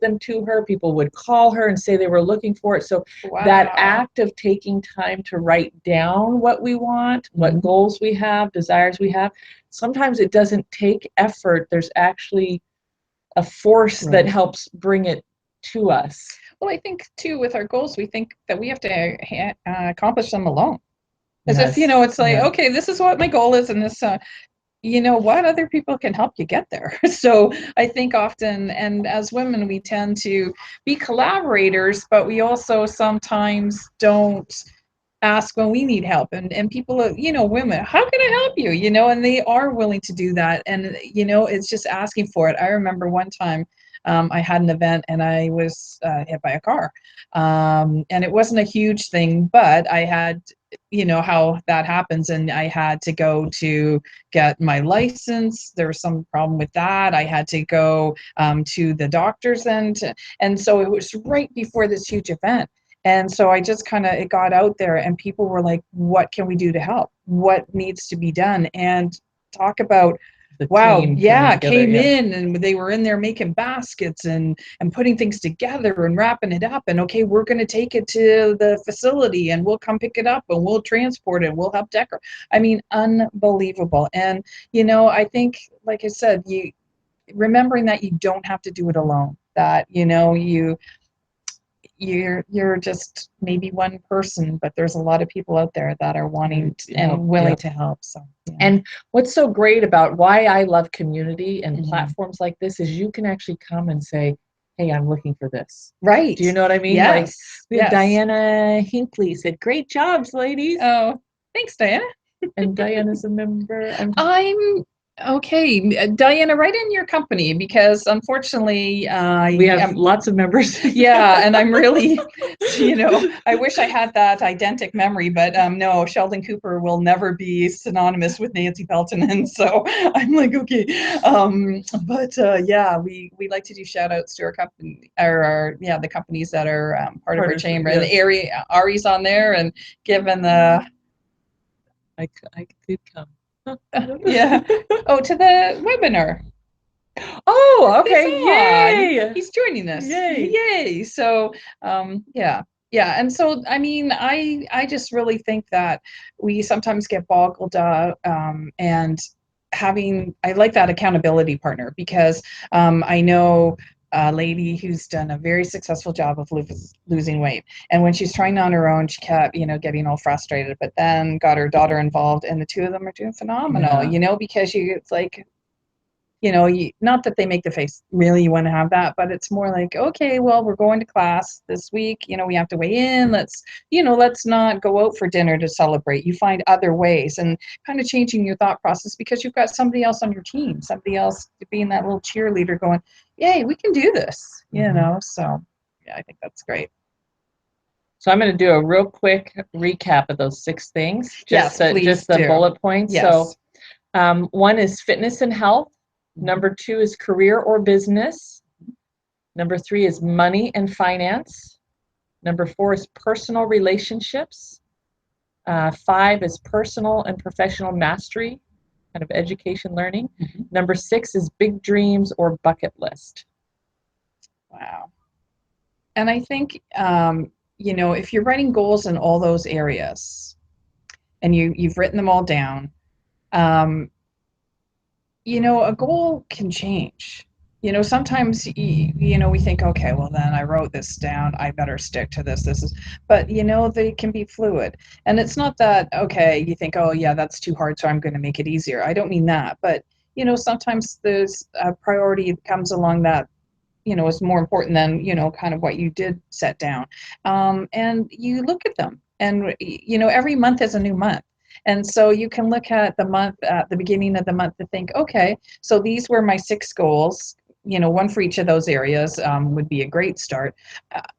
them to her. People would call her and say they were looking for it. So that act of taking time to write down what we want, what goals we have, desires we have, sometimes it doesn't take effort. There's actually a force that helps bring it to us. Well, I think too, with our goals, we think that we have to accomplish them alone. As if, it's like, okay, this is what my goal is, and this, what other people can help you get there. So I think often, and as women, we tend to be collaborators, but we also sometimes don't ask when we need help. And people, women, how can I help you? And they are willing to do that. And, it's just asking for it. I remember one time I had an event and I was hit by a car. And it wasn't a huge thing, but I had, how that happens. And I had to go to get my license. There was some problem with that. I had to go to the doctor's and so it was right before this huge event. And so I just it got out there and people were like, what can we do to help? What needs to be done? And talk about, wow, came in and they were in there making baskets and putting things together and wrapping it up. And okay, we're going to take it to the facility and we'll come pick it up and we'll transport it and we'll help decorate. I mean, unbelievable. And, I think, like I said, remembering that you don't have to do it alone, that, you're just maybe one person, but there's a lot of people out there that are wanting and willing to help. So and what's so great about why I love community and platforms like this is you can actually come and say, hey, I'm looking for this. Right. Do you know what I mean? Yes. Like Diana Hinckley said, great jobs, ladies. Oh, thanks, Diana. And Diana's a member. I'm okay, Diana, right in your company, because unfortunately we have lots of members. Yeah, and I'm really, I wish I had that eidentic memory, but no, Sheldon Cooper will never be synonymous with Nancy Peltonen. So I'm like, okay, but we like to do shout outs to our company, or the companies that are part of our chamber, and Ari's on there, and given the. I could come. Yeah. Oh, to the webinar. Oh, okay. Yay. He's joining us. Yay. So, yeah. And so, I mean, I just really think that we sometimes get boggled up, and I like that accountability partner, because I know a lady who's done a very successful job of losing weight, and when she's trying on her own, she kept getting all frustrated, but then got her daughter involved, and the two of them are doing phenomenal. Because it's like, not that they make the face, really, you want to have that, but it's more like, okay, well, we're going to class this week, we have to weigh in, let's not go out for dinner to celebrate. You find other ways, and kind of changing your thought process, because you've got somebody else on your team, somebody else being that little cheerleader going, yay, we can do this, so yeah, I think that's great. So I'm going to do a real quick recap of those 6 things, just the bullet points. Yes. So 1 is fitness and health. Number 2 is career or business. Number 3 is money and finance. Number 4 is personal relationships. 5 is personal and professional mastery, kind of education, learning. Number 6 is big dreams or bucket list. Wow. And I think, if you're writing goals in all those areas and you've written them all down, a goal can change. Sometimes, we think, okay, well, then I wrote this down, I better stick to this. But, they can be fluid. And it's not that, okay, you think, oh, yeah, that's too hard, so I'm going to make it easier. I don't mean that. But, sometimes there's a priority that comes along that, is more important than, kind of what you did set down. And you look at them, and, every month is a new month. And so you can look at the month at the beginning of the month to think, okay, so these were my 6 goals, 1 for each of those areas would be a great start.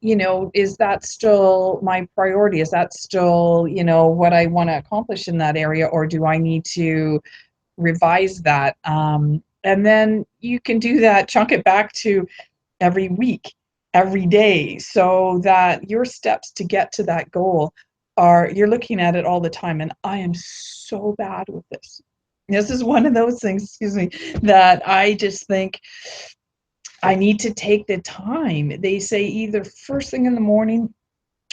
Is that still my priority? Is that still, what I want to accomplish in that area? Or do I need to revise that? And then you can do that, chunk it back to every week, every day, so that your steps to get to that goal you're looking at it all the time. And I am so bad with this. This is one of those things, that I just think I need to take the time. They say either first thing in the morning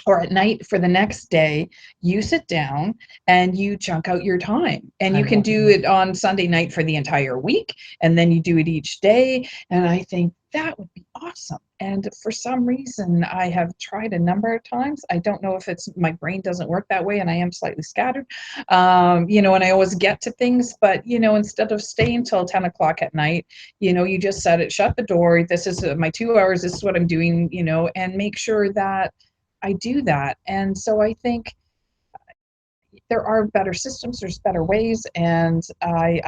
or at night for the next day, you sit down and you chunk out your time. And you can do it on Sunday night for the entire week, and then you do it each day. And I think that would be awesome. And for some reason, I have tried a number of times. I don't know if it's my brain doesn't work that way, and I am slightly scattered, you know, and I always get to things. But, you know, instead of staying till 10 o'clock at night, you know, you just set it, shut the door. This is my 2 hours. This is what I'm doing, you know, and make sure that I do that. And so I think there are better systems, there's better ways, and I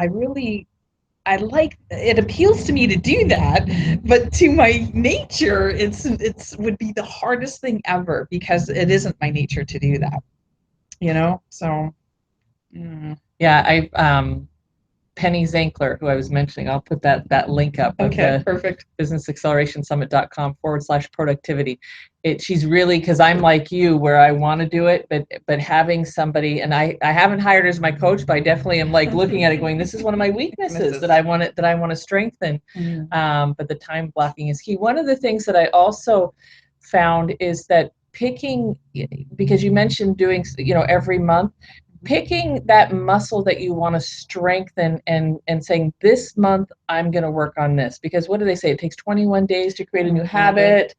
like, it appeals to me to do that, but to my nature, it's would be the hardest thing ever, because it isn't my nature to do that, you know? So yeah, Penny Zankler, who I was mentioning, I'll put that link up. Okay, perfect. businessaccelerationsummit.com/productivity. She's really, because I'm like you, where I want to do it, but having somebody, and I haven't hired her as my coach, but I definitely am like looking at it going, this is one of my weaknesses that I want to strengthen. But the time blocking is key. One of the things that I also found is that picking, because you mentioned doing, you know, every month, picking that muscle that you want to strengthen and saying, this month I'm going to work on this, because what do they say? It takes 21 days to create a new habit.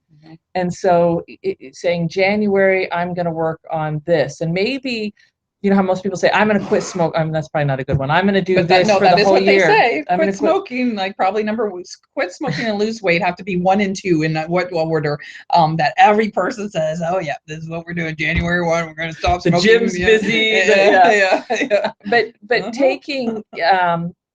And so saying January, I'm going to work on this. And maybe, you know how most people say, I'm going to quit smoke. That's probably not a good one. I'm going to do this for the whole year. They say. Quit smoking, like probably quit smoking and lose weight have to be 1 and 2 in what order that every person says, oh yeah, this is what we're doing. January 1, we're going to stop smoking. The gym's busy. Yeah. But taking,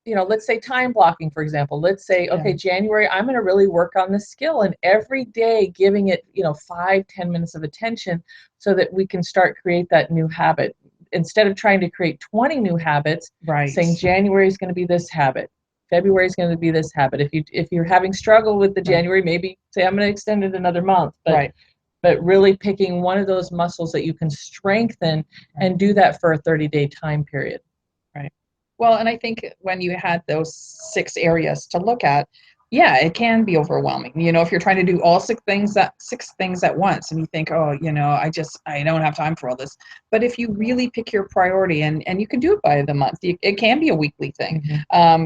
you know, let's say time blocking, for example. Let's say, okay, January, I'm going to really work on this skill, and every day giving it, you know, 5-10 minutes of attention, so that we can start create that new habit. Instead of trying to create 20 new habits, saying January is going to be this habit, February is going to be this habit. If you're having struggle with the January, maybe say I'm going to extend it another month. But really picking one of those muscles that you can strengthen and do that for a 30-day time period. Right. Well, and I think when you had those 6 areas to look at, yeah, it can be overwhelming. You know, if you're trying to do all 6 things at once, and you think, oh, you know, I don't have time for all this. But if you really pick your priority, and you can do it by the month, it can be a weekly thing.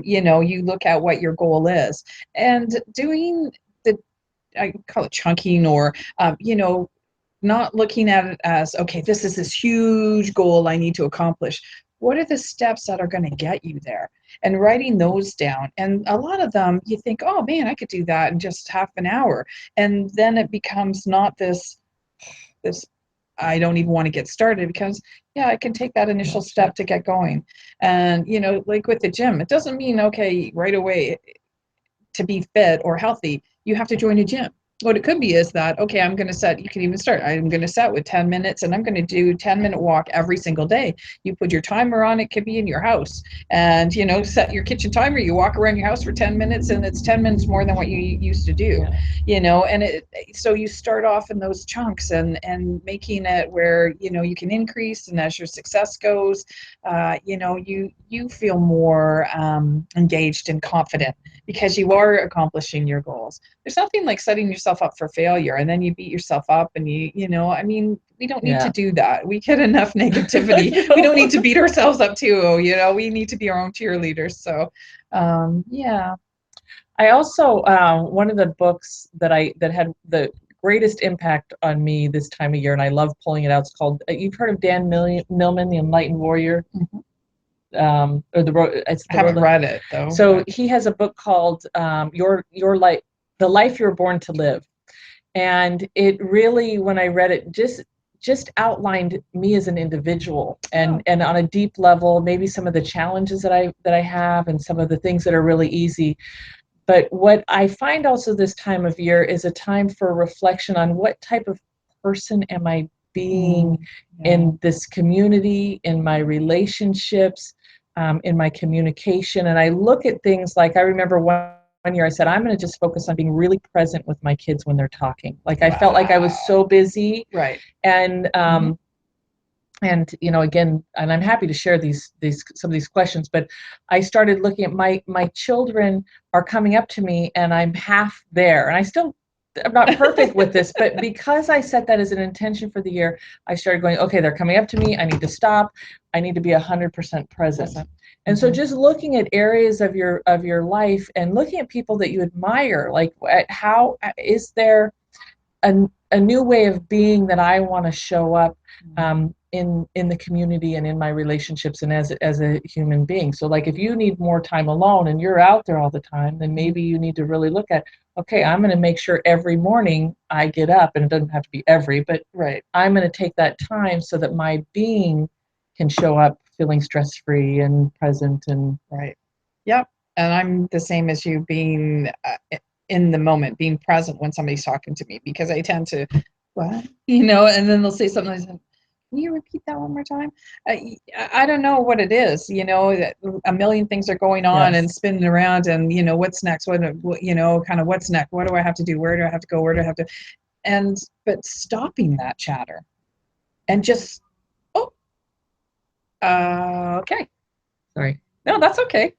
You know, you look at what your goal is, and doing I call it chunking, or, you know, not looking at it as, okay, this is this huge goal I need to accomplish. What are the steps that are going to get you there? And writing those down. And a lot of them, you think, oh man, I could do that in just half an hour. And then it becomes not this, I don't even want to get started, because yeah, I can take that initial step to get going. And, you know, like with the gym, it doesn't mean, okay, right away to be fit or healthy, you have to join a gym. What it could be is that, okay, I'm going to set, you can even start, I'm going to set with 10 minutes, and I'm going to do 10-minute walk every single day. You put your timer on, it could be in your house, and, you know, set your kitchen timer, you walk around your house for 10 minutes, and it's 10 minutes more than what you used to do, you know, and so you start off in those chunks, and making it where, you know, you can increase, and as your success goes, you know, you feel more engaged and confident, because you are accomplishing your goals. There's nothing like setting yourself up for failure, and then you beat yourself up, and you know, I mean, we don't need to do that. We get enough negativity. We don't need to beat ourselves up too, you know, we need to be our own cheerleaders. So yeah. I also, one of the books that had the greatest impact on me this time of year, and I love pulling it out, it's called, you've heard of Dan Millman, The Enlightened Warrior? Or I haven't read it though. So he has a book called Your Life, The Life You're Born to Live, and it really, when I read it, just outlined me as an individual, and on a deep level, maybe some of the challenges that I have, and some of the things that are really easy. But what I find also this time of year is a time for reflection on what type of person am I being in this community, in my relationships, in my communication. And I look at things like, I remember one year I said, I'm going to just focus on being really present with my kids when they're talking. Like I felt like I was so busy. And and you know, again, and I'm happy to share some of these questions, but I started looking at my children are coming up to me, and I'm half there, and I still not perfect with this, but because I set that as an intention for the year, I started going, okay, they're coming up to me. I need to stop. I need to be 100% present. And so just looking at areas of your life and looking at people that you admire, like how is there a new way of being that I want to show up in the community and in my relationships and as a human being. So like if you need more time alone and you're out there all the time, then maybe you need to really look at, okay, I'm going to make sure every morning I get up, and it doesn't have to be but I'm going to take that time so that my being can show up feeling stress-free and present and Yep. And I'm the same as you, being in the moment, being present when somebody's talking to me, because I tend to, what? And then they'll say something, I say, can you repeat that one more time? I don't know what it is, a million things are going on and spinning around, and, what's next? What, kind of what's next? What do I have to do? Where do I have to go? Where do I have to, but stopping that chatter and just, okay. Sorry. No, that's okay.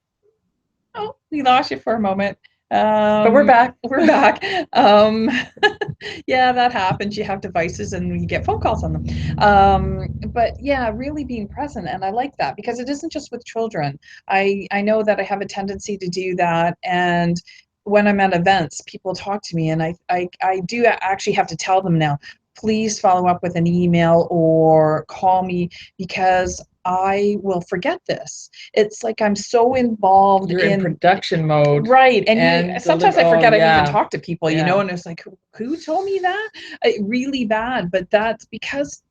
Oh, we lost you for a moment. But we're back. We're back. Yeah, that happens. You have devices and you get phone calls on them. But yeah, really being present. And I like that, because it isn't just with children. I know that I have a tendency to do that. And when I'm at events, people talk to me, and I do actually have to tell them now, please follow up with an email or call me, because I will forget this. It's like I'm so involved. You're in production mode. Right. And sometimes I forget I've even talked to people, and it's like, who told me that? Really bad. But that's because,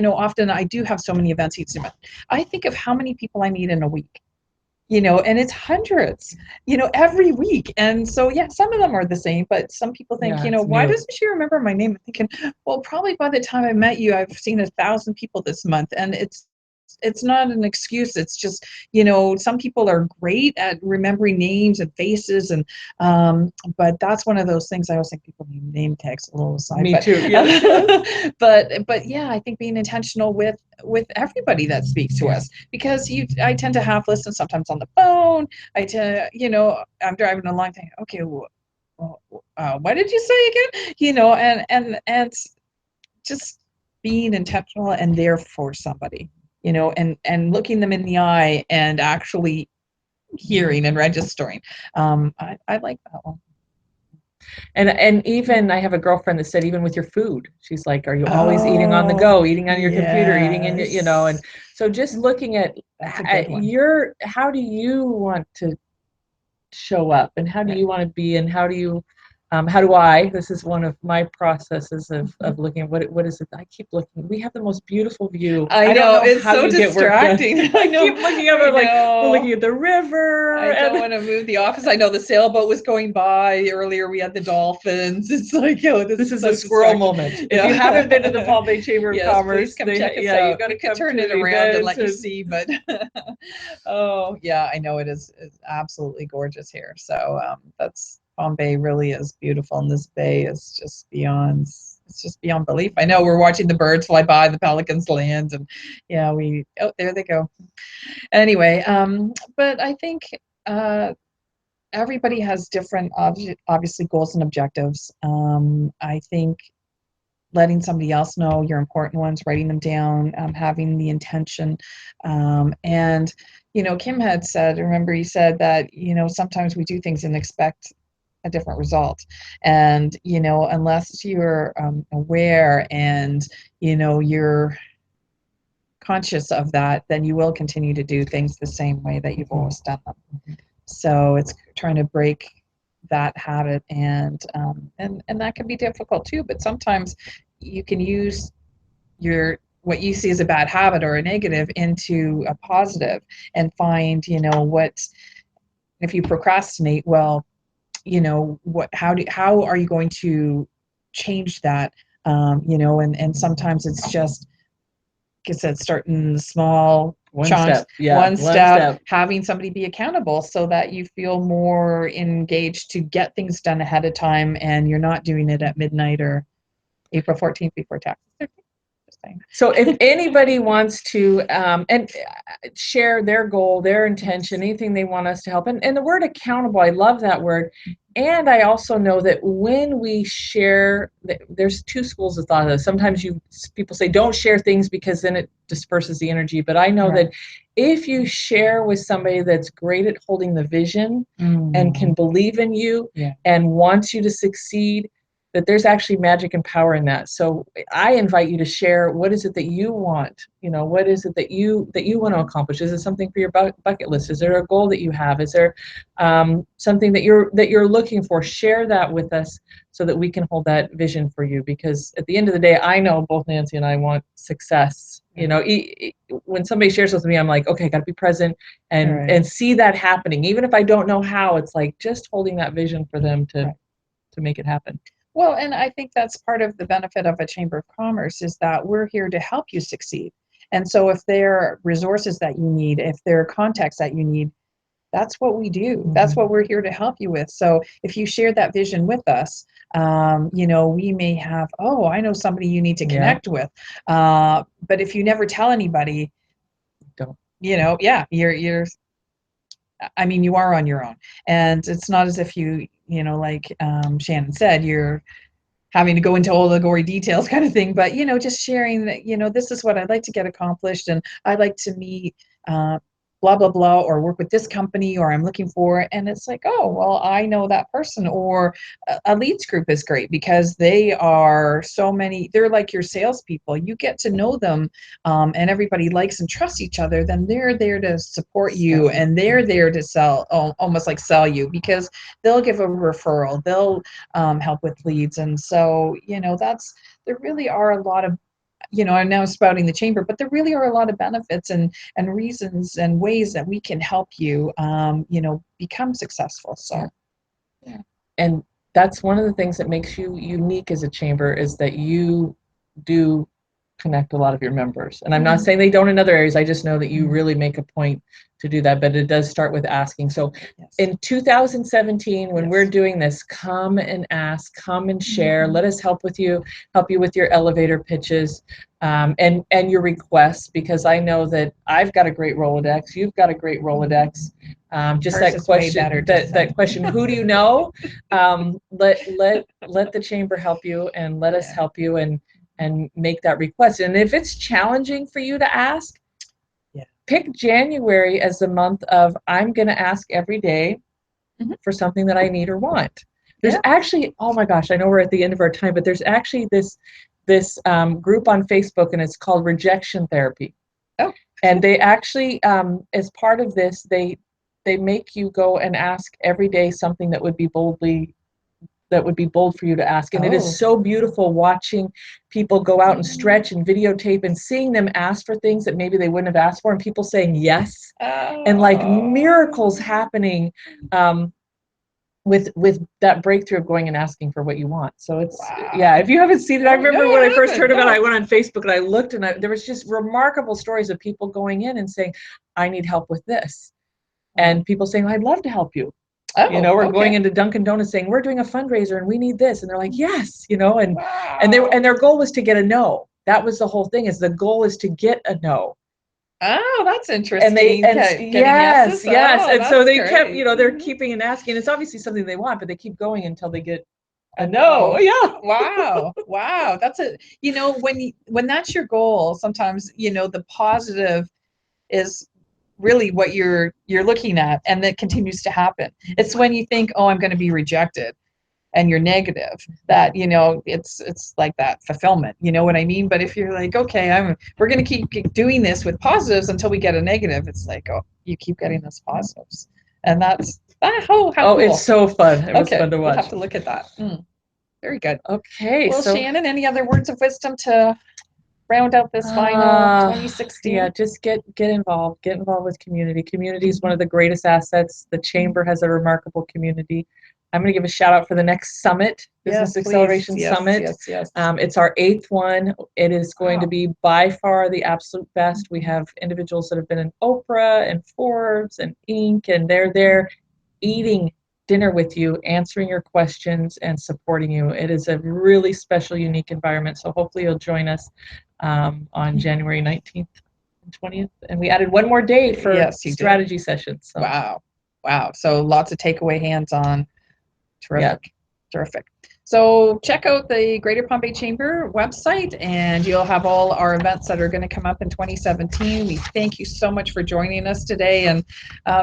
often I do have so many events each month. I think of how many people I meet in a week, and it's hundreds, every week. And so, yeah, some of them are the same, but some people think, why doesn't she remember my name? I'm thinking, well, probably by the time I met you, I've seen 1,000 people this month. And it's not an excuse. It's just, some people are great at remembering names and faces, and but that's one of those things. I always think people need name tags, a little aside. Me too. Yeah. but yeah, I think being intentional with everybody that speaks to us, because I tend to have listen sometimes on the phone. I'm driving along thinking, okay, what did you say again? And just being intentional and there for somebody. And looking them in the eye and actually hearing and registering. I like that one. And even I have a girlfriend that said, even with your food, she's like, are you always eating on the go, eating on your computer, eating in, and so just looking at how do you want to show up, and how do you want to be, and how do I, this is one of my processes of looking at what is it, I keep looking, we have the most beautiful view. I know it's so distracting. I keep looking up, like, we're looking at the river. I don't want to move the office. I know the sailboat was going by earlier. We had the dolphins. It's like, this is a squirrel moment. If you haven't been to the Palm Bay Chamber of Commerce, come check us out. You got to turn it around and let you see, but oh yeah, I know it's absolutely gorgeous here. So that's, Palm Bay really is beautiful, and this bay is just beyond, it's just beyond belief. I know, we're watching the birds fly by, the pelicans land, and there they go. Anyway, but I think everybody has different, obviously, goals and objectives. I think letting somebody else know your important ones, writing them down, having the intention, and Kim had said, remember, he said that sometimes we do things and expect a different result, and unless you're aware and you're conscious of that, then you will continue to do things the same way that you've always done them. So it's trying to break that habit, and that can be difficult too, but sometimes you can use what you see as a bad habit or a negative into a positive, and find what, if you procrastinate, well, how are you going to change that? And sometimes it's just, like I said, starting small chunks, one step, having somebody be accountable so that you feel more engaged to get things done ahead of time, and you're not doing it at midnight or April 14th before taxes. So if anybody wants to share their goal, their intention, anything they want us to help, and the word accountable, I love that word. And I also know that when we share, there's two schools of thought. Sometimes people say don't share things because then it disperses the energy. But I know that if you share with somebody that's great at holding the vision and can believe in you and wants you to succeed, that there's actually magic and power in that. So I invite you to share, what is it that you want? You know, what is it that you want to accomplish? Is it something for your bucket list? Is there a goal that you have? Is there something that you're looking for? Share that with us so that we can hold that vision for you. Because at the end of the day, I know both Nancy and I want success. You know, when somebody shares with me, I'm like, okay, I got to be present and see that happening. Even if I don't know how, it's like just holding that vision for them to make it happen. Well, and I think that's part of the benefit of a Chamber of Commerce is that we're here to help you succeed. And so if there are resources that you need, if there are contacts that you need, that's what we do. That's what we're here to help you with. So if you share that vision with us, you know, we may have, oh, I know somebody you need to connect with. But if you never tell anybody, you know, you're I mean, you are on your own. And it's not as if you know, like Shannon said, you're having to go into all the gory details kind of thing, but, you know, just sharing that, you know, this is what I'd like to get accomplished and I'd like to meet blah, blah, blah, or work with this company, or I'm looking for, and it's like, oh, well, I know that person. Or a leads group is great because they are they're like your salespeople. You get to know them and everybody likes and trusts each other, then they're there to support you and they're there to sell, almost like sell you, because they'll give a referral, they'll help with leads. And so, you know, there really are a lot of, you know, I'm now spouting the chamber, but there really are a lot of benefits and reasons and ways that we can help you, you know, become successful. So, and that's one of the things that makes you unique as a chamber, is that you do connect a lot of your members. And I'm not saying they don't in other areas. I just know that you really make a point to do that, but it does start with asking. So in 2017, when we're doing this, come and ask, come and share, let us help you with your elevator pitches and your requests, because I know that I've got a great Rolodex, you've got a great Rolodex. Just that question, that question, who do you know? Let the chamber help you, and let us help you and make that request. And if it's challenging for you to ask, pick January as the month of, I'm going to ask every day for something that I need or want. There's actually, oh my gosh, I know we're at the end of our time, but there's actually this group on Facebook, and it's called Rejection Therapy. Oh. And they actually, as part of this, they make you go and ask every day something that would be bold for you to ask. And it is so beautiful watching people go out and stretch and videotape and seeing them ask for things that maybe they wouldn't have asked for, and people saying yes, and like miracles happening with that breakthrough of going and asking for what you want. So it's, if you haven't seen it, I remember when I first heard about it, I went on Facebook and I looked, and there was just remarkable stories of people going in and saying, I need help with this. And people saying, I'd love to help you. You know, we're going into Dunkin' Donuts saying, we're doing a fundraiser and we need this. And they're like, yes, you know, and their goal was to get a no. That was the whole thing, is the goal is to get a no. Oh, that's interesting. Yes. And so they kept, you know, they're keeping and asking. It's obviously something they want, but they keep going until they get a no. Wow. That's you know, when that's your goal, sometimes, you know, the positive is really what you're looking at, and that continues to happen. It's when you think, oh, I'm going to be rejected, and you're negative, that, you know, it's like that fulfillment, you know what I mean? But if you're like, okay, we're going to keep doing this with positives until we get a negative, it's like, oh, you keep getting those positives, and that's how cool. It's so fun. It was fun to watch. We'll have to look at that. Very good. Okay, well, so Shannon, any other words of wisdom to round out this final 2016? Yeah, just get involved with community. Community is one of the greatest assets. The chamber has a remarkable community. I'm going to give a shout out for the next summit, Business Acceleration Summit. Yes. It's our 8th one. It is going to be by far the absolute best. We have individuals that have been in Oprah and Forbes and Inc., and they're there eating dinner with you, answering your questions, and supporting you. It is a really special, unique environment. So hopefully you'll join us on January 19th and 20th. And we added one more day for strategy sessions. So. Wow. So lots of takeaway hands-on Terrific. Terrific. So check out the Greater Palm Bay Chamber website, and you'll have all our events that are going to come up in 2017. We thank you so much for joining us today and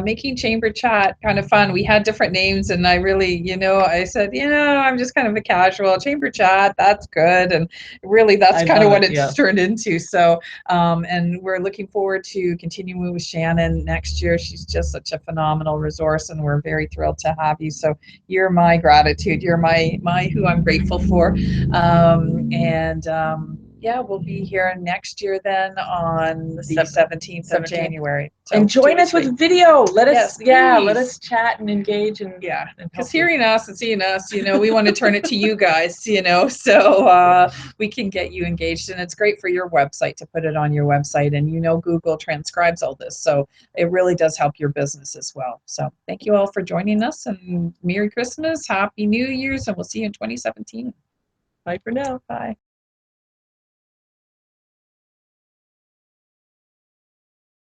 making Chamber Chat kind of fun. We had different names, and I really, I said, I'm just kind of a casual Chamber Chat. That's good, and really, that's kind of what it's turned into. So, and we're looking forward to continuing with Shannon next year. She's just such a phenomenal resource, and we're very thrilled to have you. So, you're my gratitude. You're my who I'm grateful for. Yeah, we'll be here next year then on the 17th of January. So and join us with video. Let us chat and engage. And because hearing us and seeing us, we want to turn it to you guys, so we can get you engaged. And it's great for your website to put it on your website. And Google transcribes all this, so it really does help your business as well. So thank you all for joining us, and Merry Christmas, Happy New Year's, and we'll see you in 2017. Bye for now. Bye.